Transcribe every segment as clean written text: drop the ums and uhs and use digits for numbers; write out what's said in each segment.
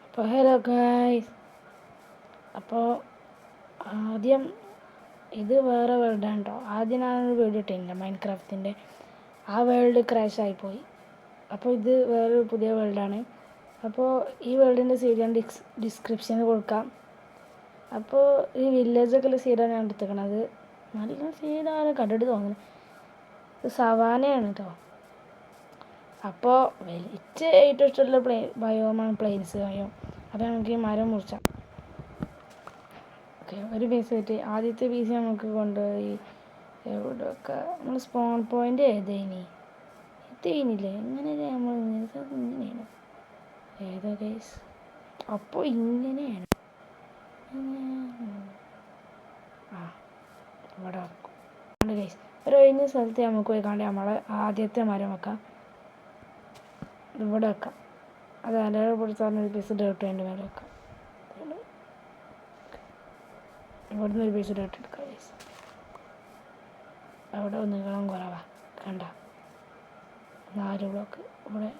അപ്പോൾ hello guys, അപ്പോൾ ആദ്യം ഇത് വേറെ വേൾഡാണ് കേട്ടോ. ആദ്യം ഞാനൊരു വീഡിയോ ഇട്ടില്ല മൈൻക്രാഫ്റ്റിൻ്റെ, ആ വേൾഡ് ക്രാഷ് ആയിപ്പോയി. അപ്പോൾ ഇത് വേറൊരു പുതിയ വേൾഡാണ്. അപ്പോൾ ഈ വേൾഡിൻ്റെ സീഡ് ഞാൻ ഡിസ്ക്രിപ്ഷനിൽ കൊടുക്കാം. അപ്പോൾ ഈ വില്ലേജൊക്കെ സീഡാണ് ഞാൻ എടുത്തേക്കണത്. നല്ല സീഡാണ് കണ്ടിട്ട് തോന്നുന്നത്. ഇത് സവാനയാണ് കേട്ടോ. അപ്പോൾ വലിച്ച് ഏറ്റവും ഇഷ്ടമുള്ള ബയോമാണ് പ്ലെയിൻസ് ബയോ. അപ്പോൾ നമുക്ക് ഈ മരം മുറിച്ചാം. ഓക്കെ, ഒരു പീസ് കിട്ടി. ആദ്യത്തെ പീസ് നമുക്ക് കൊണ്ടുപോയി എവിടെയൊക്കെ നമ്മൾ സ്പോൺ പോയിൻ്റ് എഴുതിയില്ലേ, എങ്ങനെ നമ്മൾ ഇങ്ങനെയാണ് ഏതാ കേസ്. അപ്പോൾ ഇങ്ങനെയാണ് ഇവിടെ വെക്കും കേസ്. ഒരു ഒഴിഞ്ഞ സ്ഥലത്ത് നമുക്ക് പോയി കണ്ട് നമ്മളെ ആദ്യത്തെ മരം വെക്കാം. ഇവിടെ വെക്കാം. അത് അലയുടെ പൊടിച്ചാൽ ഒരു പീസ് ഡേർട്ട് അതിൻ്റെ മേലെ വെക്കാം. ഇവിടുന്ന് ഒരു പീസ് ഡേർട്ട് എടുക്കാം കേസ്. അവിടെ നീളം കുറവാ കണ്ട 4 ബ്ലോക്ക്. ഇവിടെ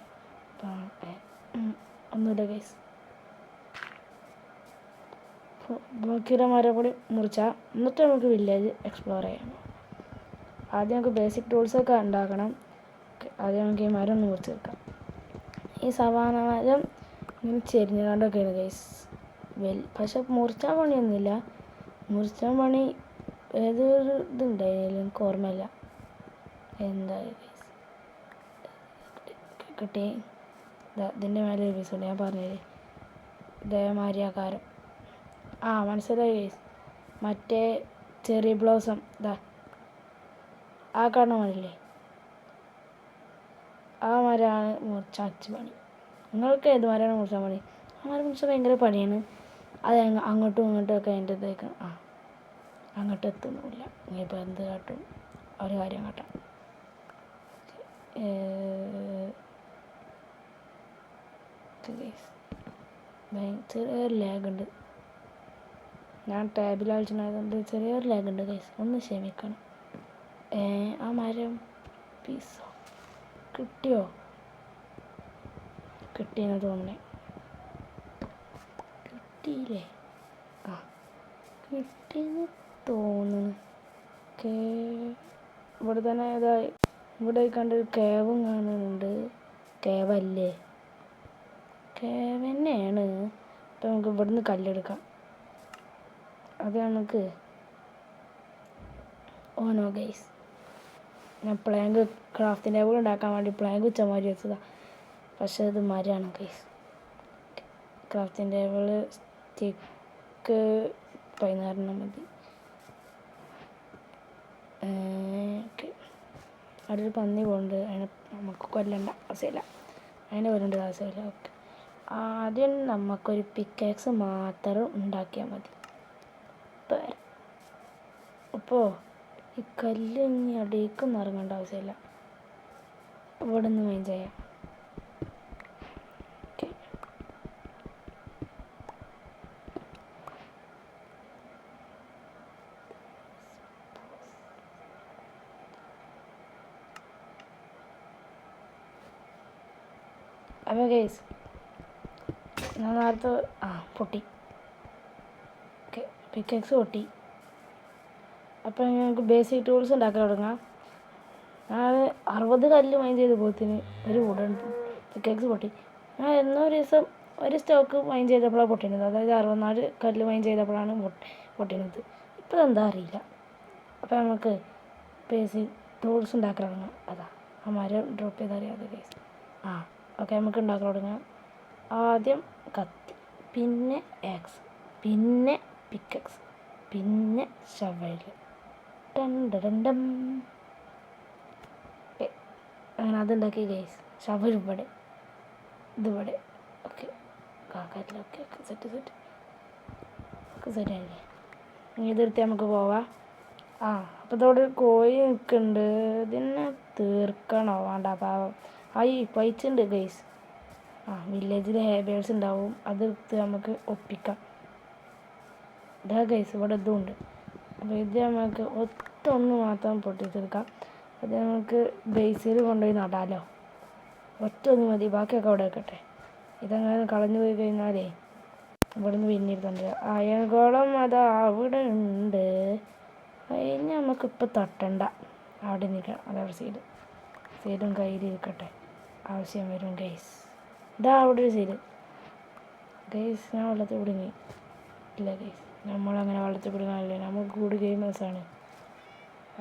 ഒന്നുമില്ല കേസ്. ബാക്കിയുടെ മരം കൂടി മുറിച്ചാൽ എന്നിട്ട് നമുക്ക് വില്ലേജ് എക്സ്പ്ലോർ ചെയ്യാം. ആദ്യം നമുക്ക് ബേസിക് ടൂൾസൊക്കെ ഉണ്ടാക്കണം. ആദ്യം നമുക്ക് ഈ മരം ഒന്ന് മുറിച്ച് വെക്കാം. ഈ സവാന മരം ഇങ്ങനെ ചെരിഞ്ഞുകൊണ്ടൊക്കെയാണ് കേസ്. പക്ഷെ മുറിച്ചാൽ പണിയൊന്നുമില്ല. മുറിച്ചാൽ പണി ഏതൊരു ഇതുണ്ടായിരുന്നു, എനിക്ക് ഓർമ്മയില്ല എന്താ കേസ്. കിട്ടി. ഇതിൻ്റെ മേലെ ഒരു പീസുണ്ട്, ഞാൻ പറഞ്ഞത് ഇതേമാതിരി ആകാരം. മനസ്സിലായി കേസ്. മറ്റേ ചെറി ബ്ലോസം ആ കാണുന്ന മരമില്ലേ, ആ മരമാണ് മുറിച്ചാൽ അച്ച് പണി. നിങ്ങൾക്ക് ഏത് മരമാണ് മുറിച്ചാൽ പണി? ആ മരം മുറിച്ചാൽ ഭയങ്കര പണിയാണ്. അത് അങ്ങോട്ടും ഇങ്ങോട്ടും ഒക്കെ അതിൻ്റെ ഇതേക്ക് അങ്ങോട്ട് എത്തുന്നില്ല. ഇനിയിപ്പോൾ എന്ത് കാട്ടും, ഒരു കാര്യം കാട്ടാം. ചെറിയൊരു ലാഗുണ്ട്. ഞാൻ ടാബിൽ കളിച്ചിട്ടുണ്ടായതുകൊണ്ട് ചെറിയൊരു ലാഗുണ്ട് കേസ്, ഒന്ന് ക്ഷമിക്കണം. ആ മരം പീസോ കിട്ടിയോ? കിട്ടിയെന്ന് തോന്നണേ. കിട്ടിയില്ലേ? കിട്ടിയെന്ന് തോന്നുന്നു. ഇവിടെ തന്നെ ഇവിടെ കണ്ടൊരു കേവും കാണുന്നുണ്ട്. കേവല്ലേ? കേവ് തന്നെയാണ്. അപ്പം നമുക്ക് ഇവിടുന്ന് കല്ലെടുക്കാം. അത് നമുക്ക് ഓനോ ഗൈസ്. ഞാൻ പ്ലാങ്ക് ക്രാഫ്റ്റിംഗ് ടേബിൾ ഉണ്ടാക്കാൻ വേണ്ടി പ്ലാങ്ക് ഉച്ചമാരി വെച്ചതാണ്. പക്ഷേ ഇത് മരമാണ് ഗൈസ്. ക്രാഫ്റ്റിംഗ് ടേബിൾ സ്റ്റിക്ക് 16 മതി. അവിടെ ഒരു പന്നി പോകുന്നുണ്ട്, അതിനെ നമുക്ക് കൊല്ലണ്ട ആവശ്യമില്ല. അതിനെ വരേണ്ട ആവശ്യമില്ല. ഓക്കെ, ആദ്യം നമുക്കൊരു പിക്കാക്സ് മാത്രം ഉണ്ടാക്കിയാൽ മതി. അപ്പോൾ ഈ കല്ല് ഇനി അടിയിലേക്കൊന്നും ഇറങ്ങേണ്ട ആവശ്യമില്ല. ഇവിടെ നിന്ന് മെയിൻ ചെയ്യാം. അപ്പോൾ ഗൈസ്, ഞാൻ നേരത്തെ പൊട്ടി. ഓക്കെ, പിക്കാക്സ് പൊട്ടി. അപ്പോൾ ഞങ്ങൾക്ക് ബേസിക് ടൂൾസ് ഉണ്ടാക്കാൻ തുടങ്ങാം. ഞാൻ 60 കല്ല് മൈൻ ചെയ്ത് പോത്തിന് ഒരു വുഡൻ പിക്കാക്സ് പൊട്ടി. ഞാൻ ഒരു ദിവസം ഒരു സ്റ്റോക്ക് മൈൻ ചെയ്തപ്പോഴാണ് പൊട്ടിയത്. അതായത് 64 കല്ല് മൈൻ ചെയ്തപ്പോഴാണ് പൊട്ടിയത്. ഇപ്പോൾ എന്താ അറിയില്ല. അപ്പോൾ നമുക്ക് ബേസിക് ടൂൾസ് ഉണ്ടാക്കാൻ തുടങ്ങാം. ആ മരം ഡ്രോപ്പ് ചെയ്തറിയാതെ കേസ്. ഓക്കെ, നമുക്ക് ഉണ്ടാക്കാൻ തുടങ്ങാം. ആദ്യം കത്തി, പിന്നെ ആക്സ്, പിന്നെ പിക്കക്സ്, പിന്നെ ഷവൽ. അങ്ങനെ അതുണ്ടാക്കി ഗൈസ്. ഷവൽ ഇവിടെ, ഇതിവിടെ. ഓക്കെ, കാക്കാറ്റില്ല. ഓക്കെ, സെറ്റ് ആയില്ലേ? ഇതെടുത്ത് നമുക്ക് പോവാം. അപ്പോൾ ഇതോടെ കോഴി നിൽക്കുന്നുണ്ട്. ഇതിനെ തീർക്കണോ വേണ്ട? പാവം പൈച്ചുണ്ട് ഗൈസ്. വില്ലേജിൽ ഹേബേഴ്സ് ഉണ്ടാവും, അതെടുത്ത് നമുക്ക് ഒപ്പിക്കാം. ഇതാ ഗൈസ്, ഇവിടെ ഇതും ഉണ്ട്. അപ്പോൾ ഇത് നമുക്ക് ഒറ്റൊന്ന് മാത്രം പൊട്ടിച്ചെടുക്കാം. അത് നമുക്ക് ബേസിൽ കൊണ്ടുപോയി നടാലോ. ഒറ്റ ഒന്ന് മതി, ബാക്കിയൊക്കെ അവിടെ വെക്കട്ടെ. ഇതങ്ങനെ കളഞ്ഞു പോയി കഴിഞ്ഞാലേ ഇവിടുന്ന് പിന്നിരുന്നുണ്ട് അയൽഗോളം അതാ അവിടെ ഉണ്ട്. അതിന് നമുക്കിപ്പോൾ തട്ടണ്ട, അവിടെ നിൽക്കണം. അതവിടെ സൈഡും കയ്യിലിരിക്കട്ടെ, ആവശ്യം വരും ഗൈസ്. ഇതാ അവിടെ ഒരു സൈഡ് ഗൈസ്. ഞാൻ വെള്ളത്തിൽ കുടുങ്ങി ഇല്ല ഗൈസ്, നമ്മളങ്ങനെ വെള്ളത്തിൽ കുടുങ്ങാനില്ല, നമ്മൾ ഗുഡ് ഗെയിമേഴ്സാണ്.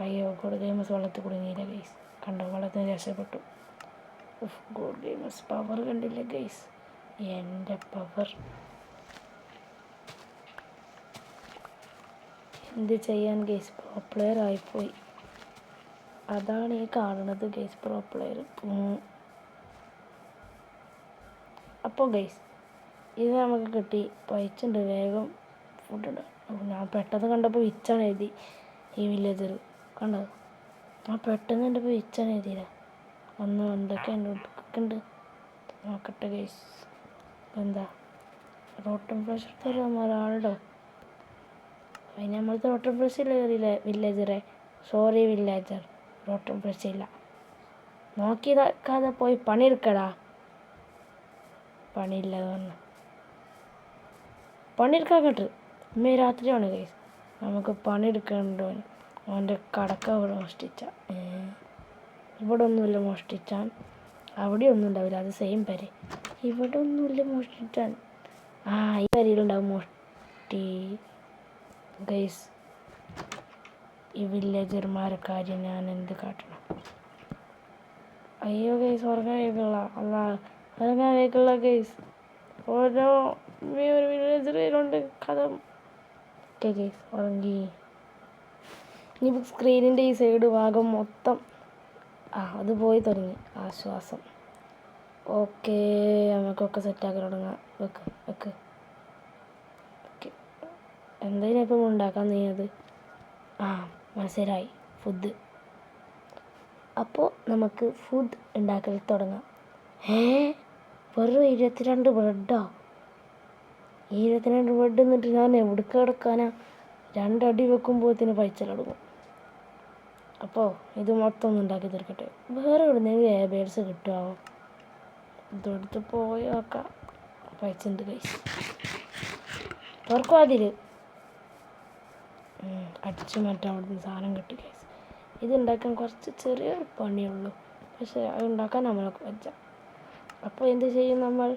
അയ്യോ ഗുഡ് ഗെയിമേഴ്സ് വെള്ളത്തിൽ കുടുങ്ങിയില്ല ഗൈസ്. കണ്ടോ, വെള്ളത്തിന് രക്ഷപ്പെട്ടു. ഗുഡ് ഗെയിമേഴ്സ് പവർ കണ്ടില്ല ഗൈസ്, എൻ്റെ പവർ. എന്ത് ചെയ്യാൻ ഗൈസ്, പ്രോ പ്ലെയർ ആയിപ്പോയി. അതാണ് ഈ കാണുന്നത് ഗൈസ്, പ്രോ പ്ലെയർ. അപ്പോൾ ഗൈസ് ഇത് നമുക്ക് കിട്ടി, പൈച്ചുണ്ട്. വേഗം ഫുഡുണ്ട്. ഞാൻ പെട്ടെന്ന് കണ്ടപ്പോൾ വിച്ചാണ് എഴുതി ഈ വില്ലേജർ. കണ്ടോ, ഞാൻ പെട്ടെന്ന് കണ്ടപ്പോൾ വിച്ചാണ് എഴുതിയില്ല. എന്തൊക്കെയുണ്ട് നോക്കട്ടെ ഗൈസ്. എന്താ റോട്ടൻ ഫ്രഷ് തരാം ഒരാളുടെ. അതിന് നമ്മളത്തെ റോട്ടൻ ഫ്രഷ് കയറിയില്ലേ വില്ലേജറെ. സോറി വില്ലേജർ, റോട്ടൻ ഫ്രഷ് ഇല്ല. നോക്കിയതാക്കാതെ പോയി പണിയെടുക്കടാ. പണിയില്ല പറഞ്ഞു പണിയെടുക്കാൻ കേട്ട്. ഇമ്മ രാത്രിയാണ് ഗൈസ്, നമുക്ക് പണിയെടുക്കണ്ടോ. അവൻ്റെ കടക്ക ഇവിടെ മോഷ്ടിച്ച. ഇവിടെ ഒന്നുമില്ല മോഷ്ടിച്ചാൻ, അവിടെ ഒന്നും ഉണ്ടാവില്ല, അത് സെയിം പേര്. ഇവിടെ ഒന്നുമില്ല മോഷ്ടിച്ചാൻ. ഈ പേരിലുണ്ടാവും മോഷ്ടി ഗൈസ്. ഈ വില്ലേജർമാരെ കാര്യം ഞാൻ എന്ത് കാട്ടണം. അയ്യോ ഗൈസ്, ഉറങ്ങാൻ കേൾക്കില്ല. ഉറങ്ങാൻ കേൾക്കില്ല ഗൈസ്. ഓരോ ഒരു വില്ലേജറുണ്ട് കഥ. ഓക്കെ ഗൈസ്, ഉറങ്ങി. ഇനിയിപ്പോൾ സ്ക്രീനിൻ്റെ ഈ സൈഡ് ഭാഗം മൊത്തം അത് പോയി തുടങ്ങി. ആശ്വാസം. ഓക്കെ, നമുക്കൊക്കെ സെറ്റാക്കി തുടങ്ങാം. വെക്ക്. ഓക്കെ, എന്തായാലും ഇപ്പം ഉണ്ടാക്കാൻ നീയത് മനസ്സിലായി, ഫുഡ്. അപ്പോൾ നമുക്ക് ഫുഡ് ഉണ്ടാക്കൽ തുടങ്ങാം. വെറും 22 ബ്രെഡോ? 22 ബ്രെഡ് എന്നിട്ട് ഞാൻ എവിടേക്ക് കിടക്കാനാ? 2 അടി വെക്കുമ്പോഴത്തേന് പൈച്ചലടങ്ങും. അപ്പോൾ ഇത് മൊത്തം ഒന്ന് ഉണ്ടാക്കി തീർക്കട്ടെ. വേറെ എവിടുന്നെങ്കിലും ബേഡ്സ് കിട്ടുമോ? ഇതെടുത്ത് പോയി നോക്കാം. പൈച്ചുണ്ട് കൈസ്. തുറക്കും അതിൽ അടിച്ചു മാറ്റാൻ അവിടുന്ന് സാധനം കിട്ടി കൈസ്. ഇത് ഉണ്ടാക്കാൻ കുറച്ച് ചെറിയൊരു പണിയുള്ളൂ, പക്ഷേ അത് ഉണ്ടാക്കാൻ നമ്മളൊക്കെ വെച്ചാൽ. അപ്പോൾ എന്ത് ചെയ്യും നമ്മൾ?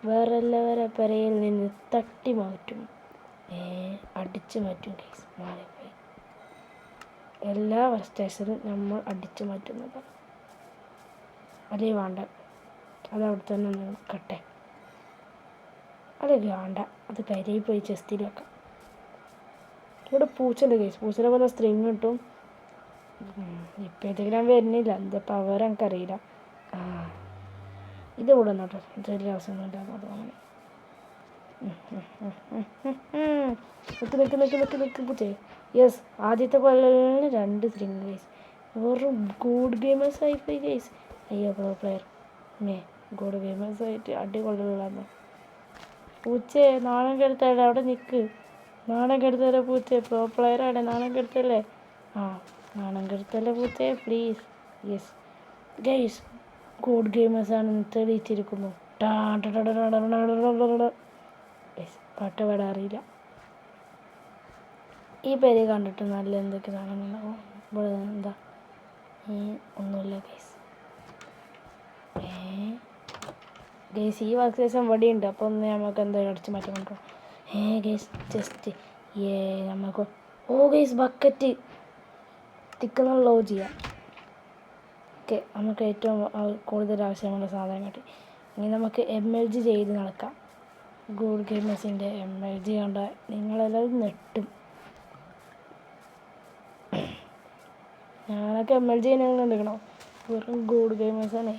വേറെ പെരയിൽ നിന്ന് തട്ടി മാറ്റും, അടിച്ചു മാറ്റും കൈസ്. മാറിപ്പോയി. എല്ലാ സ്റ്റേഷനും നമ്മൾ അടിച്ചു മാറ്റുന്നതാണ്. അല്ലെങ്കിൽ വേണ്ട, അത് അവിടെ തന്നെ നിൽക്കട്ടെ. അല്ലെങ്കിൽ വേണ്ട, അത് കരയിൽ പോയി ചെസ്റ്റിൽ വെക്കാം. ഇവിടെ പൂച്ചയുണ്ട് കേസ്. പൂച്ചനെ പോലെ സ്ട്രിങ് കിട്ടും. ഇപ്പം ഏതെങ്കിലും വരുന്നില്ല, എന്താ പവർ എനിക്കറിയില്ല. ഇത് ഇവിടെ നോട്ടോ, ചെറിയ അവസരം ഉണ്ടാകും. അങ്ങനെ നിൽക്ക് പൂച്ചേ. യെസ്, ആദ്യത്തെ കൊല്ലം 2 സ്ട്രിങ് കേസ്. വെറും ഗുഡ് ഗെയിമേഴ്സ് ആയിപ്പോയി കേസ്. അയ്യോ പ്രോ പ്ലെയർ ഗുഡ് ഗെയിമേഴ്സ് ആയിട്ട് അടികൊള്ളുള്ളൂ. പൂച്ചേ നാണം കെടുത്തല്ലേ, അവിടെ നിൽക്ക്. നാണം കെടുത്തല്ലേ പൂച്ചേ, പ്രോ പ്ലെയറാണ്. നാണം കെടുത്തല്ലേ? നാണം കെടുത്തല്ലേ പൂച്ചേ, പ്ലീസ്. യെസ് ഗൈസ്, ഗുഡ് ഗെയിമേഴ്സാണ് തെളിയിച്ചിരിക്കുന്നു. പാട്ട് പാടാൻ അറിയില്ല. ഈ പേര് കണ്ടിട്ട് നല്ല എന്തൊക്കെ സാധനങ്ങളുണ്ടാവും. ഇവിടെ എന്താ ഒന്നുമില്ല ഗൈസ്. ഗൈസ് ഈ വർക്ക് ശേഷം വടിയുണ്ട്. അപ്പോൾ ഒന്ന് നമുക്ക് എന്തായാലും അടിച്ച് മാറ്റി കൊണ്ടോ. ഗൈസ് ജസ്റ്റ് നമുക്ക് ഗൈസ് ബക്കറ്റ് തിക്കുന്ന ലോ ചെയ്യാം. ഓക്കെ, നമുക്ക് ഏറ്റവും കൂടുതൽ ആവശ്യമുള്ള സാധനം കിട്ടി. ഇനി നമുക്ക് MLG ചെയ്ത് നടക്കാം. ഗുഡ് ഗെയിമേഴ്സിൻ്റെ MLG കണ്ട നിങ്ങളെല്ലാവരും നെട്ടും. ഞാനൊക്കെ MLG ചെയ്യണമെന്നുണ്ടെങ്കണോ, വെറും ഗുഡ് ഗെയിമേഴ്സാണേ.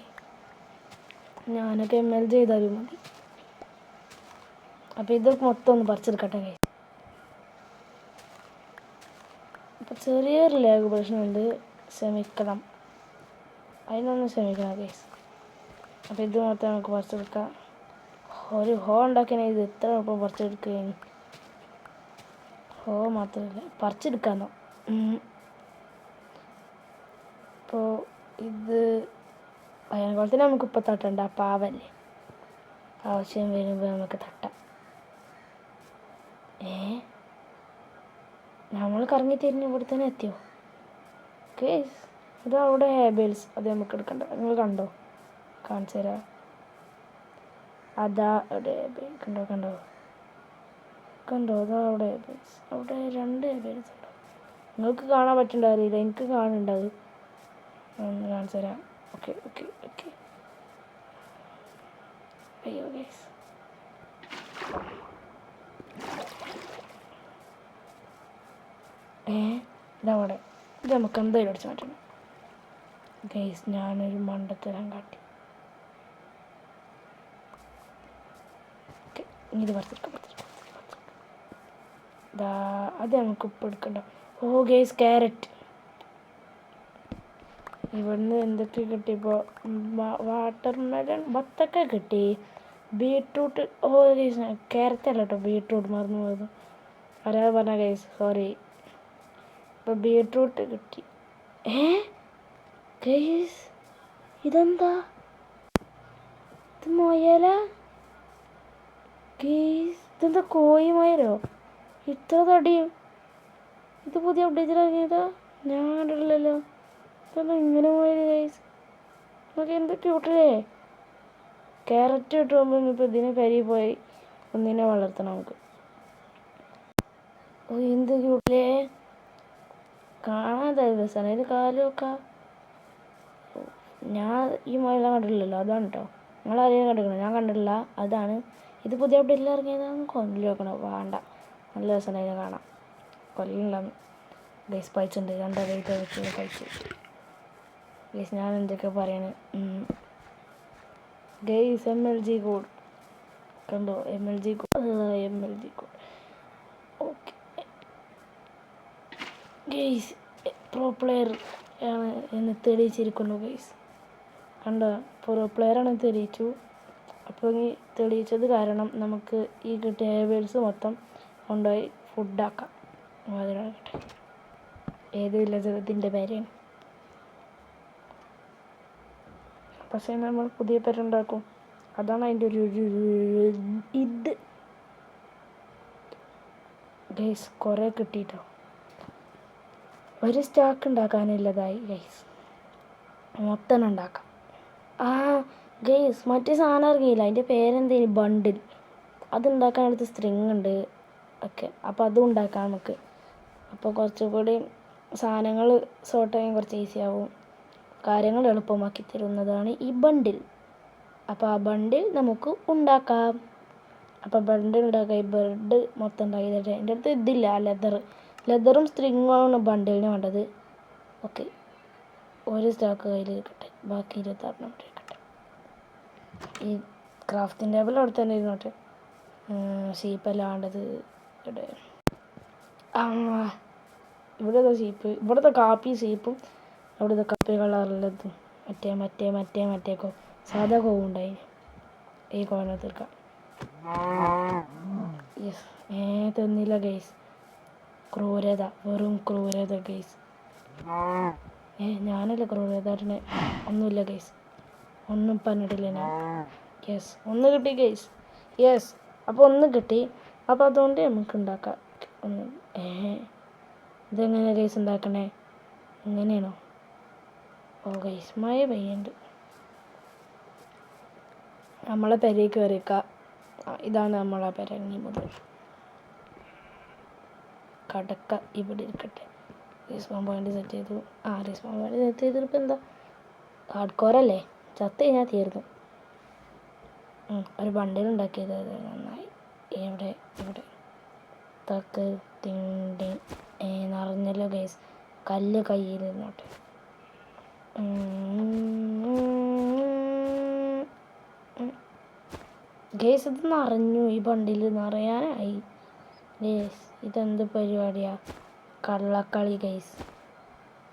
ഞാനൊക്കെ MLG ചെയ്താലും മതി. അപ്പോൾ ഇത് മൊത്തം ഒന്ന് പറിച്ചെടുക്കട്ടെ കൈ. അപ്പോൾ ചെറിയൊരു ലാഗ് പ്രശ്നമുണ്ട്, ക്ഷമിക്കണം. അതിനൊന്ന് ക്ഷമിക്കണം ഗൈസ്. അപ്പോൾ ഇത് മൊത്തം നമുക്ക് പറിച്ചെടുക്കാം. ഒരു ഉണ്ടാക്കിയാൽ ഇത് എത്ര എളുപ്പം പറിച്ചെടുക്കുകയാണ്. മാത്രമല്ല പറിച്ചെടുക്കാന്നോ. അപ്പോൾ ഇത് അതിനെക്കുളത്തിന് നമുക്കിപ്പോൾ തട്ടണ്ട, പാവല്ലേ. ആവശ്യം വരുമ്പോൾ നമുക്ക് തട്ടാം. നമ്മൾ കറങ്ങി തിരിഞ്ഞ് ഇവിടെ തന്നെ എത്തിയോ? ഗൈസ് ഇതാ അവിടെ ഹേബേൽസ്. അത് നമുക്ക് എടുക്കണ്ട. നിങ്ങൾ കണ്ടോ? കാണിച്ചു തരാം. അതാ അവിടെ കണ്ടോ കണ്ടോ കണ്ടോ? അതാ അവിടെ ഹേബേൽസ്. അവിടെ 2 ഹേബേൽസ് ഉണ്ടോ? നിങ്ങൾക്ക് കാണാൻ പറ്റുന്നുണ്ടാവില്ല, എനിക്ക് കാണുന്നുണ്ടത്. ഒന്ന് കാണിച്ചു തരാം. Okay okay okay. അയ്യോ ഗൈസ്, ഇതവിടെ. ഇത് നമുക്ക് എന്തായാലും അടിച്ചു മാറ്റണം ഗൈസ്. ഞാനൊരു മണ്ടത്തരം കാട്ടി. ഓക്കെ, ഇനി ഇത് പറിച്ചെടുക്കാം. അത് നമുക്ക് ഇപ്പം എടുക്കണ്ട. ഓ ഗൈസ്, ക്യാരറ്റ്. ഇവിടുന്ന് എന്തൊക്കെ കിട്ടിയപ്പോൾ വാട്ടർ മെലൺ, ബത്തൊക്കെ കിട്ടി. ബീട്രൂട്ട്. ഓ ഗൈസ്, ക്യാരറ്റ് അല്ല കേട്ടോ, ബീട്രൂട്ട് മറന്നു പോയത്. ആരാ പറഞ്ഞ ഗൈസ്, സോറി. ഇപ്പോൾ ബീട്രൂട്ട് കിട്ടി. ഗൈസ് ഇതെന്താ? ഇത് മൊയല ഗൈസ്. ഇതെന്താ കോഴി മൊയലോ? ഇത്ര തടിയും. ഇത് പുതിയ അപ്ഡേറ്റിൽ ഇറങ്ങിയതാ, ഞാൻ കണ്ടിട്ടില്ലല്ലോ. ഇതെന്താ ഇങ്ങനെ പോയത് ഗൈസ്? നമുക്ക് എന്ത് ക്യൂട്ടല്ലേ. ക്യാരറ്റ് കിട്ടുമ്പോൾ ഇപ്പോൾ ഇതിനെ കരി പോയി ഒന്നിനെ വളർത്തണം നമുക്ക്. ഓ എന്ത് ക്യൂട്ടല്ലേ, കാണാതെ രസമാണ്. അതിന് കാല് വെക്കാം. ഞാൻ ഈ മൊയല കണ്ടിട്ടില്ലല്ലോ, അതാണ് കേട്ടോ. നിങ്ങളാരെയും കണ്ടിരിക്കണം, ഞാൻ കണ്ടിട്ടില്ല, അതാണ്. ഇത് പുതിയ അപ്ഡേറ്റിൽ ഇറങ്ങിയതാണ്. കൊല്ലി വെക്കണം, വേണ്ട. നല്ല രസമാണ് അതിനെ കാണാം. കൊല്ലില്ല ഗൈസ്, പഴിച്ചുണ്ട്. 2 വെയിറ്റ് വെച്ച് കഴിച്ചു ഗൈസ്. ഞാൻ എന്തൊക്കെ പറയണേ ഗൈസ്. MLG കോഡ് കണ്ടോ? MLG code. Okay guys, pro player ആണ് എന്ന് തെളിയിച്ചിരിക്കുന്നു ഗൈസ്. കണ്ടോ? പ്രോ പ്ലെയർ ആണ് തെളിയിച്ചു. അപ്പോൾ ഈ തെളിയിച്ചത് കാരണം നമുക്ക് ഈ കിട്ടിയ ഹേബേൽസ് മൊത്തം കൊണ്ടുപോയി ഫുഡാക്കാം. അതിനാകട്ടെ, ഏത് വില്ലതിൻ്റെ പേരാണ്. പക്ഷേ നമ്മൾ പുതിയ പേരുണ്ടാക്കും, അതാണ് അതിൻ്റെ ഒരു ഇത് ഗൈസ്. കുറേ കിട്ടിയിട്ടോ. ഒരു സ്റ്റാക്ക് ഉണ്ടാക്കാനില്ലതായി ഗൈസ്, മൊത്തം ഉണ്ടാക്കാം. ഗൈസ്, മറ്റേ സാധനം ഇറങ്ങിയില്ല, അതിൻ്റെ പേരെന്തേനി? ബണ്ടിൽ. അതുണ്ടാക്കാൻ അടുത്ത് സ്ട്രിങ് ഉണ്ട് ഒക്കെ. അപ്പോൾ അതും ഉണ്ടാക്കാം നമുക്ക്. അപ്പോൾ കുറച്ചുകൂടി സാധനങ്ങൾ സോർട്ട് ചെയ്യാൻ കുറച്ച് ഈസി ആവും, കാര്യങ്ങൾ എളുപ്പമാക്കി തരുന്നതാണ് ഈ ബണ്ടിൽ. അപ്പോൾ ആ ബണ്ടിൽ നമുക്ക് ഉണ്ടാക്കാം. അപ്പോൾ ബണ്ടിൽ ഉണ്ടാക്കാം. ഈ ബെഡ് മൊത്തം ഉണ്ടാക്കി തരട്ടെ. എൻ്റെ അടുത്ത് ഇതില്ല, ലെതറും സ്ട്രിങ്ങുമാണ് ബണ്ടിലിന് വേണ്ടത്. ഓക്കെ, ഒരു സ്റ്റാക്ക് കയ്യിലിരിക്കട്ടെ, ബാക്കി 26 ഇരിക്കട്ടെ. ഈ ക്രാഫ്റ്റിംഗ് ടേബിൾ അവിടെ തന്നെ ഇരുന്നോട്ടെ. ഷീപ്പെല്ലാം വേണ്ടത് ഇവിടെ. ഇവിടുത്തെ ഷീപ്പ്, ഇവിടുത്തെ കാപ്പി ഷീപ്പും അവിടുത്തെ കാപ്പി കളറുള്ളതും മറ്റേ സാധാ കോവുണ്ടായി. ഈ കോവനെ തീർക്കാം. യെസ്, തന്നില്ല ഗൈസ്. ക്രൂരത, വെറും ക്രൂരത ഗൈസ്. ഞാനല്ല ക്രൂരതാട്ടിന്, ഒന്നുമില്ല ഗൈസ്, ഒന്നും പറഞ്ഞിട്ടില്ല ഞാൻ. യെസ്, ഒന്ന് കിട്ടി ഗൈസ്. യെസ്, അപ്പോൾ ഒന്ന് കിട്ടി. അപ്പോൾ അതുകൊണ്ട് നമുക്ക് ഉണ്ടാക്കാം ഒന്ന്. ഇതെങ്ങനെ ഗൈസ് ഉണ്ടാക്കണേ? ഇങ്ങനെയാണോ? ഓ ഗൈസ്, മഴ പെയ്യുന്നുണ്ട്. നമ്മളെ പെരയ്ക്ക് കയറിയേക്കാം. ഇതാണ് നമ്മളെ പെര. ഇനി മുതൽ കടക്ക ഇവിടെ ഇരിക്കട്ടെ. റീസ്പോൺ പോയിന്റ് സെറ്റ് ചെയ്തു. റീസ്പോൺ പോയിന്റ് സെറ്റ് ചെയ്തിപ്പോൾ എന്താ ഹാർഡ് കോറല്ലേ, ചത്ത് കഴിഞ്ഞാൽ തീർന്നു. ഒരു ബണ്ടിൽ ഉണ്ടാക്കിയത് നന്നായി. ഇവിടെ തക്ക് തിണ്ടി നിറഞ്ഞല്ലോ ഗൈസ്. കല്ല് കയ്യിലിരുന്നോട്ടെ. ഗൈസ്, ഇത് നിറഞ്ഞു. ഈ ബണ്ടിൽ നിറയാനായി ഗൈസ്. ഇതെന്ത് പരിപാടിയാ? കള്ളക്കളി ഗൈസ്.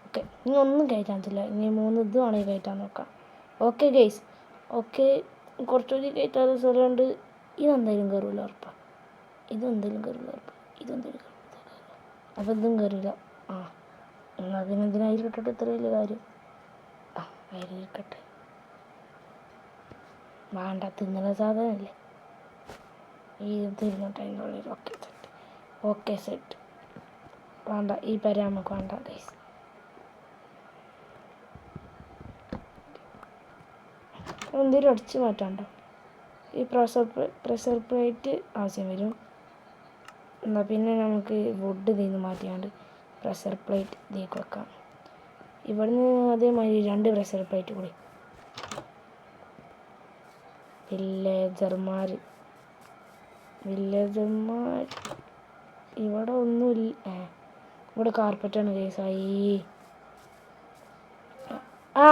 ഓക്കെ, ഇനി ഒന്നും കയറ്റാൻ പറ്റില്ല. ഇനി 3 ഇത് വേണമെങ്കിൽ കയറ്റാൻ നോക്കാം. Okay guys, okay. കുറച്ചുകൂടി കയറ്റാതെ സ്ഥലമുണ്ട്. ഇതെന്തായാലും കയറില്ല ഉറപ്പാണ്. ഇതെന്തായാലും കയറില്ല ഉറപ്പാണ്. ഇതെന്തായാലും കയറില്ല. അപ്പോൾ ഇതും കയറില്ല. എന്നാൽ പിന്നെ എന്തിനാ അതിലിട്ടിട്ട് ഇത്ര വലിയ കാര്യം? അതിലിരിക്കട്ടെ. വേണ്ട, തിന്നുന്ന സാധനമല്ലേ. ഈ തിരുന്നോട്ടെ അതിൻ്റെ ഉള്ളിൽ. Okay set. Okay set. വേണ്ട, ഈ പെര നമുക്ക് വേണ്ട ഗൈസ്. എന്തെങ്കിലും അടിച്ച് മാറ്റാണ്ടോ? ഈ പ്രഷർ പ്ലേറ്റ് ആവശ്യം വരും. എന്നാൽ പിന്നെ നമുക്ക് വുഡ് ഇതിൽ നിന്ന് മാറ്റിയാണ്ട് പ്രഷർ പ്ലേറ്റ് ഇതിലേക്ക് വെക്കാം. ഇവിടുന്ന് അതേമാതിരി 2 പ്രഷർ പ്ലേറ്റ് കൂടി. വില്ലേജർമാർ ഇവിടെ ഒന്നുമില്ല. ഇവിടെ കാർപ്പറ്റാണ് കേസായി. ആ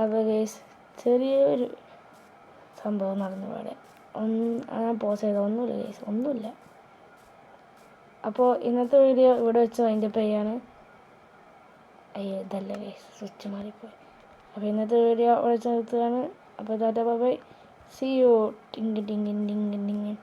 അപ്പോൾ കേസ് ചെറിയൊരു സംഭവം നടന്നു ഇവിടെ. ഞാൻ പോസ് ചെയ്ത ഒന്നുമില്ല കേസ്, ഒന്നുമില്ല. അപ്പോൾ ഇന്നത്തെ വീഡിയോ ഇവിടെ വെച്ച് വൈൻഡപ്പ് ചെയ്യാണ്. അയ്യോ ഇതല്ല കേസ്, സ്വിച്ച് മാറിപ്പോയി. അപ്പോൾ ഇന്നത്തെ വീഡിയോ ഇവിടെ വെച്ച് നിർത്തുകയാണ്. അപ്പോൾ tata bye bye, see you. ടിങ് ടിങ് ടിങ് ടിങ്.